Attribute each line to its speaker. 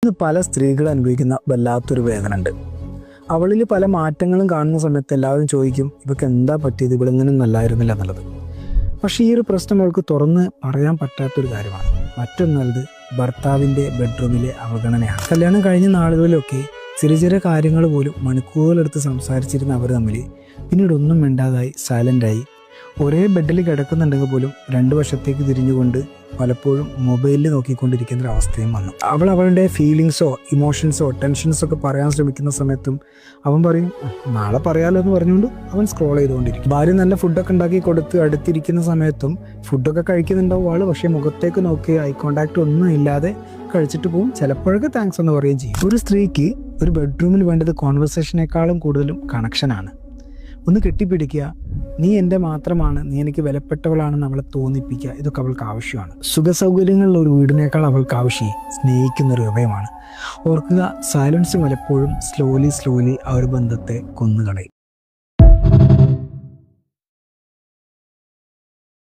Speaker 1: ഇന്ന് പല സ്ത്രീകൾ അനുഭവിക്കുന്ന വല്ലാത്തൊരു വേദന ഉണ്ട്. അവളിൽ പല മാറ്റങ്ങളും കാണുന്ന സമയത്ത് എല്ലാവരും ചോദിക്കും, ഇവർക്ക് എന്താ പറ്റിയത്, ഇവളിങ്ങനെ നല്ലായിരുന്നില്ല എന്നുള്ളത്. പക്ഷേ ഈ ഒരു പ്രശ്നം അവൾക്ക് തുറന്ന് പറയാൻ പറ്റാത്തൊരു കാര്യമാണ്. മറ്റൊന്നത് ഭർത്താവിൻ്റെ ബെഡ്റൂമിലെ അവഗണനയാണ്. കല്യാണം കഴിഞ്ഞ നാളുകളിലൊക്കെ ചെറിയ ചെറിയ കാര്യങ്ങൾ പോലും മണിക്കൂറുകളെടുത്ത് സംസാരിച്ചിരുന്ന അവർ തമ്മിൽ പിന്നീട് ഒന്നും മിണ്ടാതായി സൈലൻ്റായി. ഒരേ ബെഡിൽ കിടക്കുന്നുണ്ടെങ്കിൽ പോലും രണ്ടു വശത്തേക്ക് തിരിഞ്ഞുകൊണ്ട് പലപ്പോഴും മൊബൈലിൽ നോക്കിക്കൊണ്ടിരിക്കുന്ന ഒരു അവസ്ഥയും വന്നു. അവളുടെ ഫീലിങ്സോ ഇമോഷൻസോ ടെൻഷൻസോ ഒക്കെ പറയാൻ ശ്രമിക്കുന്ന സമയത്തും അവൻ പറയും നാളെ പറയാമല്ലോ എന്ന് പറഞ്ഞുകൊണ്ട് അവൻ സ്ക്രോൾ ചെയ്തുകൊണ്ടിരിക്കും. ഭാര്യ നല്ല ഫുഡൊക്കെ ഉണ്ടാക്കി കൊടുത്ത് അടുത്തിരിക്കുന്ന സമയത്തും ഫുഡൊക്കെ കഴിക്കുന്നുണ്ടാവും ആള്, പക്ഷേ മുഖത്തേക്ക് നോക്കി ഐ കോണ്ടാക്ട് ഒന്നും ഇല്ലാതെ കഴിച്ചിട്ട് പോകും. ചിലപ്പോഴൊക്കെ താങ്ക്സ് എന്ന് പറയുകയും ചെയ്യും. ഒരു സ്ത്രീക്ക് ഒരു ബെഡ്റൂമിൽ വേണ്ടത് കോൺവെർസേഷനേക്കാളും കൂടുതലും കണക്ഷനാണ്. ഒന്ന് കെട്ടിപ്പിടിക്കുക, നീ എൻ്റെ മാത്രമാണ്, നീ എനിക്ക് വിലപ്പെട്ടവളാണെന്ന് അവളെ തോന്നിപ്പിക്കുക. ഇതൊക്കെ അവൾക്ക് ആവശ്യമാണ്. സുഖസൗകര്യങ്ങളുള്ള ഒരു വീടിനേക്കാൾ അവൾക്ക് ആവശ്യം സ്നേഹിക്കുന്നൊരു ഹൃദയമാണ്. ഓർക്കുക, സൈലൻസ് പലപ്പോഴും സ്ലോലി ആ ഒരു ബന്ധത്തെ കൊന്നുകളയും.